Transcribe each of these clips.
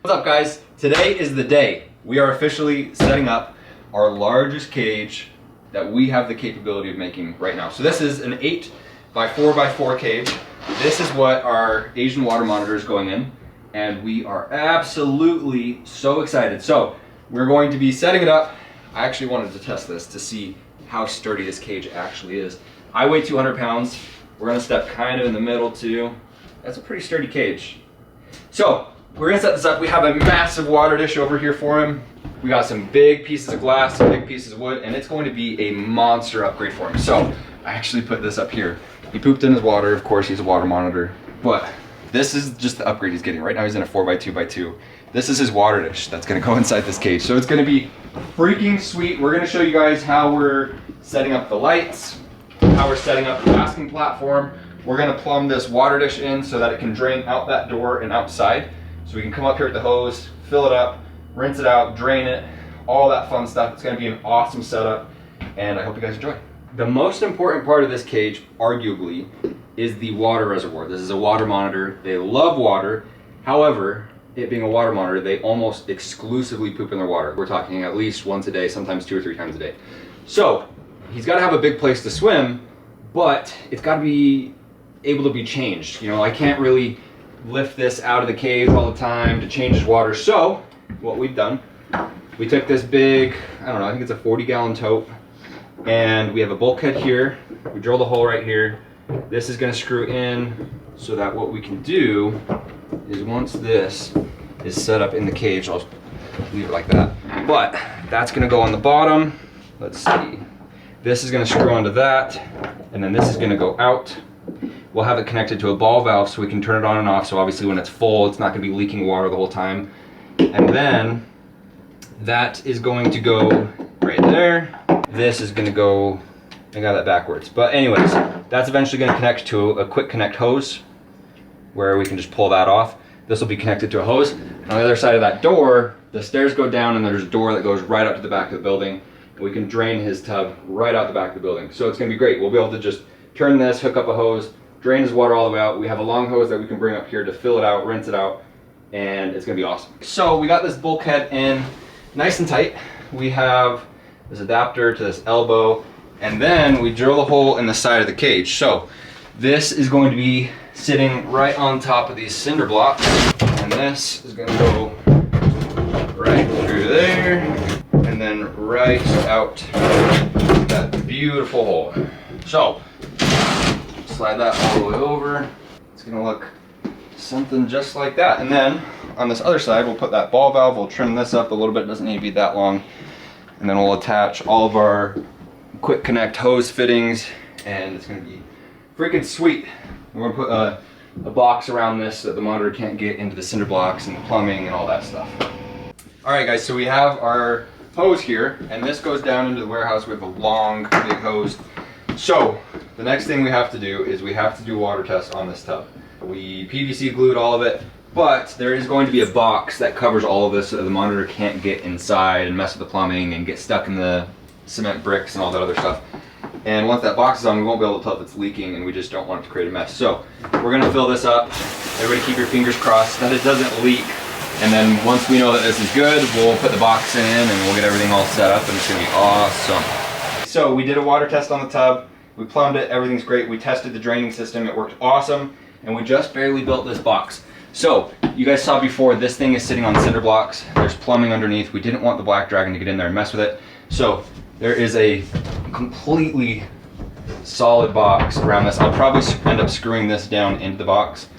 What's up, guys? Today is the day. We are officially setting up our largest cage that we have the capability of making right now. So this is an 8 by 4 by 4 cage. This is what our Asian water monitor is going in, and we are absolutely so excited. So we're going to be setting it up. I actually wanted to test this to see how sturdy this cage actually is. I weigh 200 pounds. We're gonna step kind of in the middle too. That's a pretty sturdy cage. So we're gonna set this up. We have a massive water dish over here for him. We got some big pieces of glass, some big pieces of wood, and it's going to be a monster upgrade for him. So I actually put this up here. He pooped in his water. Of course, he's a water monitor, but this is just the upgrade he's getting. Right now he's in a 4 by 2 by 2. This is his water dish that's gonna go inside this cage. So it's gonna be freaking sweet. We're gonna show you guys how we're setting up the lights, how we're setting up the basking platform. We're gonna plumb this water dish in so that it can drain out that door and outside. So we can come up here with the hose, fill it up, rinse it out, drain it, all that fun stuff. It's gonna be an awesome setup, and I hope you guys enjoy. The most important part of this cage, arguably, is the water reservoir. This is a water monitor. They love water. However, it being a water monitor, they almost exclusively poop in their water. We're talking at least once a day, sometimes 2 or 3 times a day. So he's got to have a big place to swim, but it's got to be able to be changed. You know, I can't really lift this out of the cage all the time to change his water. So what we've done, we took this big, I don't know, I think it's a 40-gallon tote, and we have a bulkhead here. We drilled a hole right here. This is going to screw in so that what we can do is, once this is set up in the cage, I'll leave it like that, but that's going to go on the bottom. Let's see, this is going to screw onto that, and then this is going to go out. We'll have it connected to a ball valve so we can turn it on and off, so obviously when it's full it's not going to be leaking water the whole time. And then that is going to go right there. This is going to go, I got that backwards, but anyways, that's eventually going to connect to a quick connect hose where we can just pull that off. This will be connected to a hose. And on the other side of that door, the stairs go down and there's a door that goes right up to the back of the building. And we can drain his tub right out the back of the building. So it's going to be great. We'll be able to just turn this, hook up a hose, drain his water all the way out. We have a long hose that we can bring up here to fill it out, rinse it out, and it's going to be awesome. So we got this bulkhead in nice and tight. We have this adapter to this elbow, and then we drill a hole in the side of the cage. So this is going to be sitting right on top of these cinder blocks, and this is going to go right through there and then right out that beautiful hole. So slide that all the way over. It's going to look something just like that. And then on this other side we'll put that ball valve. We'll trim this up a little bit, it doesn't need to be that long, and then we'll attach all of our quick connect hose fittings, and it's going to be freaking sweet. We're going to put a box around this so that the monitor can't get into the cinder blocks and the plumbing and all that stuff. Alright guys, so we have our hose here, and this goes down into the warehouse. We have a long, big hose. So the next thing we have to do is we have to do a water test on this tub. We PVC glued all of it, but there is going to be a box that covers all of this so that the monitor can't get inside and mess with the plumbing and get stuck in the cement bricks and all that other stuff. And once that box is on, we won't be able to tell if it's leaking, and we just don't want it to create a mess. So we're going to fill this up. Everybody keep your fingers crossed that it doesn't leak. And then once we know that this is good, we'll put the box in and we'll get everything all set up, and it's going to be awesome. So we did a water test on the tub. We plumbed it, everything's great. We tested the draining system, it worked awesome. And we just barely built this box. So you guys saw before, this thing is sitting on cinder blocks. There's plumbing underneath. We didn't want the black dragon to get in there and mess with it. So there is a completely solid box around this. I'll probably end up screwing this down into the box,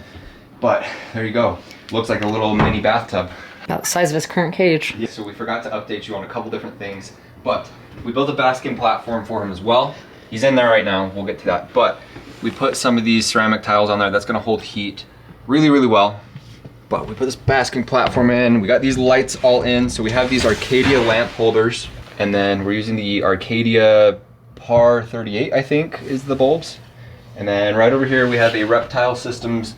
but there you go. Looks like a little mini bathtub. About the size of his current cage. Yeah, so we forgot to update you on a couple different things, but we built a basking platform for him as well. He's in there right now, we'll get to that. But we put some of these ceramic tiles on there. That's gonna hold heat really, really well. But we put this basking platform in. We got these lights all in. So we have these Arcadia lamp holders, and then we're using the Arcadia Par 38, I think, is the bulbs. And then right over here we have a Reptile Systems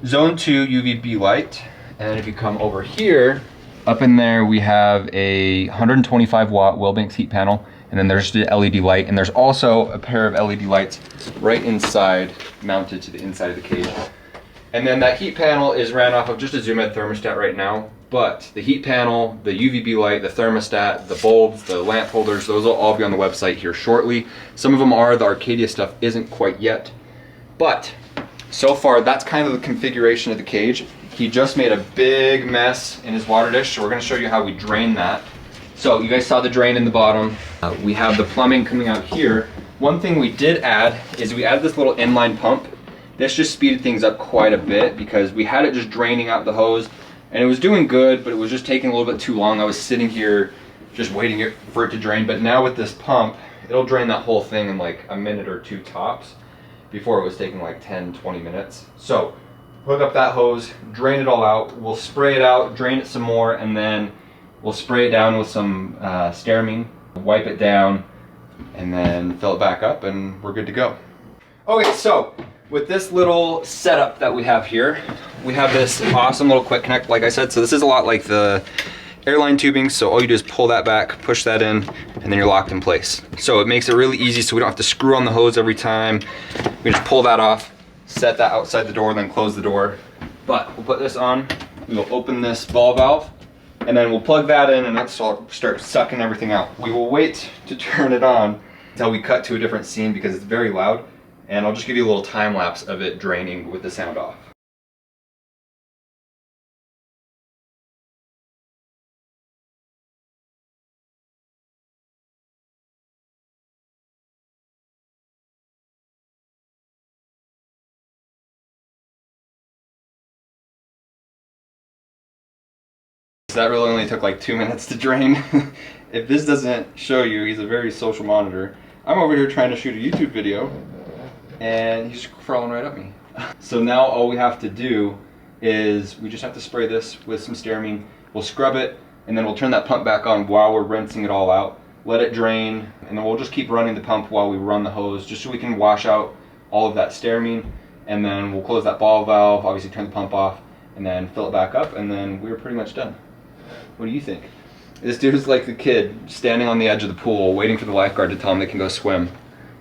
Zone 2 UVB light. And if you come over here, up in there we have a 125 watt Wilbanks heat panel, and then there's the LED light, and there's also a pair of LED lights right inside, mounted to the inside of the cage. And then that heat panel is ran off of just a Zoomed thermostat right now. But the heat panel, the UVB light, the thermostat, the bulbs, the lamp holders, those will all be on the website here shortly. Some of them are, the Arcadia stuff isn't quite yet. But so far, that's kind of the configuration of the cage. He just made a big mess in his water dish, so we're gonna show you how we drain that. So you guys saw the drain in the bottom. We have the plumbing coming out here. One thing we did add is we added this little inline pump. This just speeded things up quite a bit because we had it just draining out the hose and it was doing good, but it was just taking a little bit too long. I was sitting here just waiting for it to drain, but now with this pump, it'll drain that whole thing in like a minute or two tops. Before it was taking like 10-20 minutes. So hook up that hose, drain it all out, we'll spray it out, drain it some more, and then we'll spray it down with some Stearamine, wipe it down, and then fill it back up, and we're good to go. Okay, so with this little setup that we have here, we have this awesome little quick connect, like I said. So this is a lot like the airline tubing, so all you do is pull that back, push that in, and then you're locked in place. So it makes it really easy, so we don't have to screw on the hose every time. We just pull that off, set that outside the door, then close the door. But we'll put this on, we'll open this ball valve, and then we'll plug that in and that'll start sucking everything out. We will wait to turn it on until we cut to a different scene because it's very loud, and I'll just give you a little time lapse of it draining with the sound off. That really only took like 2 minutes to drain. If this doesn't show you, he's a very social monitor. I'm over here trying to shoot a YouTube video and he's crawling right up me. So now all we have to do is we just have to spray this with some Stearamine. We'll scrub it and then we'll turn that pump back on while we're rinsing it all out. Let it drain, and then we'll just keep running the pump while we run the hose just so we can wash out all of that Stearamine, and then we'll close that ball valve, obviously turn the pump off, and then fill it back up, and then we're pretty much done. What do you think? This dude's like the kid standing on the edge of the pool waiting for the lifeguard to tell him they can go swim.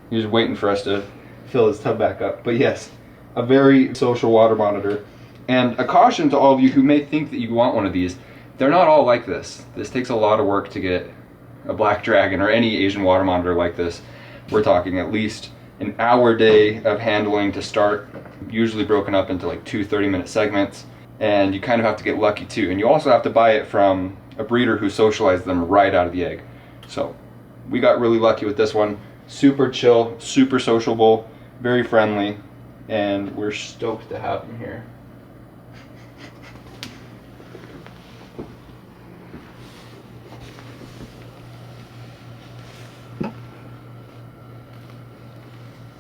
He was waiting for us to fill his tub back up. But yes, a very social water monitor. And a caution to all of you who may think that you want one of these, they're not all like this. This takes a lot of work to get a Black Dragon or any Asian water monitor like this. We're talking at least an hour day of handling to start, usually broken up into like 2 30-minute segments. And you kind of have to get lucky too. And you also have to buy it from a breeder who socialized them right out of the egg. So we got really lucky with this one. Super chill, super sociable, very friendly, and we're stoked to have him here.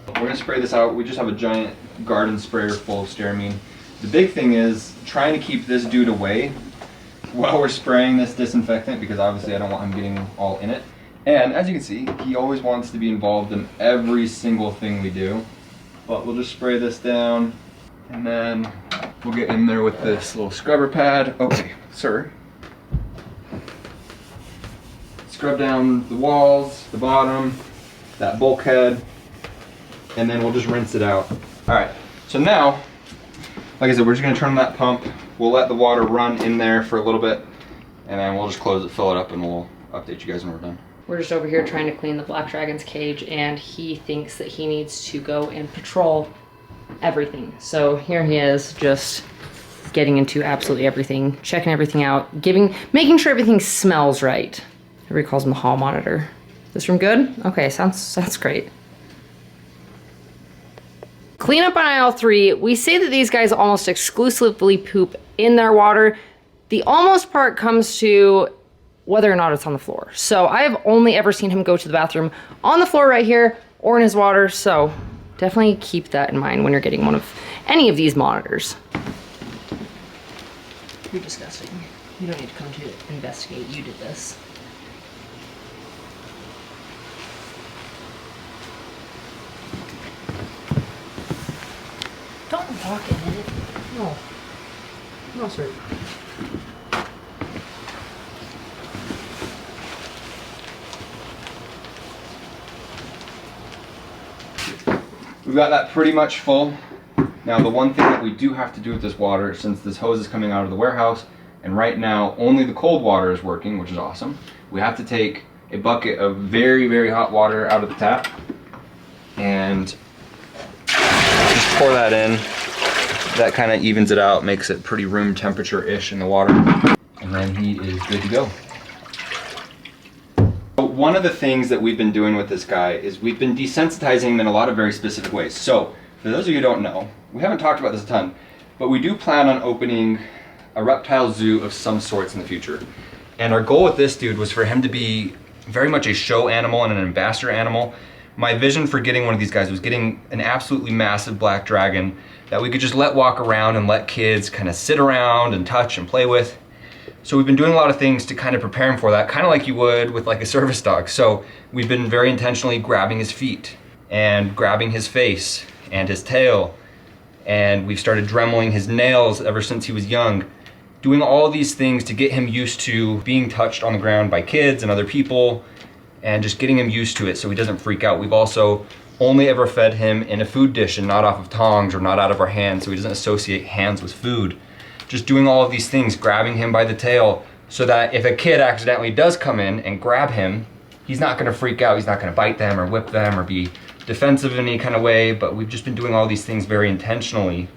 We're gonna spray this out. We just have a giant garden sprayer full of Stearamine. The big thing is trying to keep this dude away while we're spraying this disinfectant, because obviously I don't want him getting all in it. And as you can see, he always wants to be involved in every single thing we do. But we'll just spray this down, and then we'll get in there with this little scrubber pad. Okay, sir. Scrub down the walls, the bottom, that bulkhead, and then we'll just rinse it out. All right, so now, like I said, we're just gonna turn on that pump. We'll let the water run in there for a little bit, and then we'll just close it, fill it up, and we'll update you guys when we're done. We're just over here trying to clean the Black Dragon's cage, and he thinks that he needs to go and patrol everything. So here he is, just getting into absolutely everything, checking everything out, making sure everything smells right. Everybody calls him the hall monitor. This room good? Okay, sounds great. Cleanup on aisle 3, we say that these guys almost exclusively poop in their water. The almost part comes to whether or not it's on the floor. So I have only ever seen him go to the bathroom on the floor right here or in his water, so definitely keep that in mind when you're getting any of these monitors. You're disgusting. You don't need to come to investigate. You did this. Don't walk in it. No. No, sir. We've got that pretty much full. Now the one thing that we do have to do with this water, since this hose is coming out of the warehouse And right now, only the cold water is working, which is awesome. We have to take a bucket of very, very hot water out of the tap and just pour that in. That kind of evens it out, makes it pretty room temperature-ish in the water. And then he is good to go. But one of the things that we've been doing with this guy is we've been desensitizing him in a lot of very specific ways. So, for those of you who don't know, we haven't talked about this a ton, but we do plan on opening a reptile zoo of some sorts in the future. And our goal with this dude was for him to be very much a show animal and an ambassador animal. My vision for getting one of these guys was getting an absolutely massive black dragon that we could just let walk around and let kids kind of sit around and touch and play with. So we've been doing a lot of things to kind of prepare him for that, kind of like you would with like a service dog. So we've been very intentionally grabbing his feet and grabbing his face and his tail. And we've started dremeling his nails ever since he was young. Doing all these things to get him used to being touched on the ground by kids and other people and just getting him used to it so he doesn't freak out. We've also only ever fed him in a food dish and not off of tongs or not out of our hands so he doesn't associate hands with food. Just doing all of these things, grabbing him by the tail so that if a kid accidentally does come in and grab him, he's not gonna freak out, he's not gonna bite them or whip them or be defensive in any kind of way, but we've just been doing all these things very intentionally.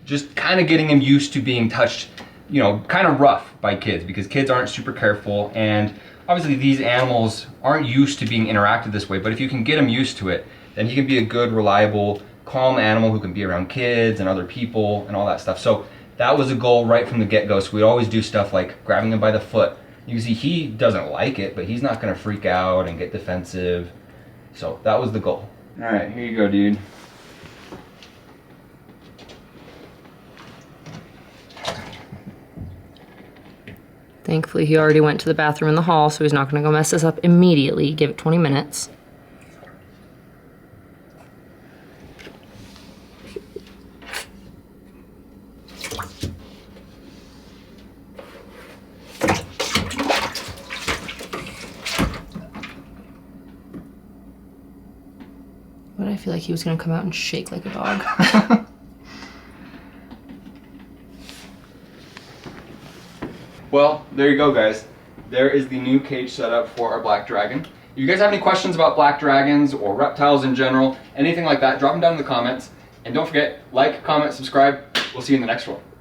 Just kind of getting him used to being touched, you know, kind of rough by kids because kids aren't super careful and obviously these animals aren't used to being interacted this way, but if you can get him used to it, then he can be a good, reliable, calm animal who can be around kids and other people and all that stuff. So that was a goal right from the get-go. So we always do stuff like grabbing him by the foot. You can see he doesn't like it, but he's not gonna freak out and get defensive. So that was the goal. All right, here you go, dude. Thankfully, he already went to the bathroom in the hall, so he's not gonna go mess this up immediately. Give it 20 minutes. But I feel like he was gonna come out and shake like a dog. Well, there you go, guys. There is the new cage setup for our black dragon. If you guys have any questions about black dragons or reptiles in general, anything like that, drop them down in the comments. And don't forget, like, comment, subscribe. We'll see you in the next one.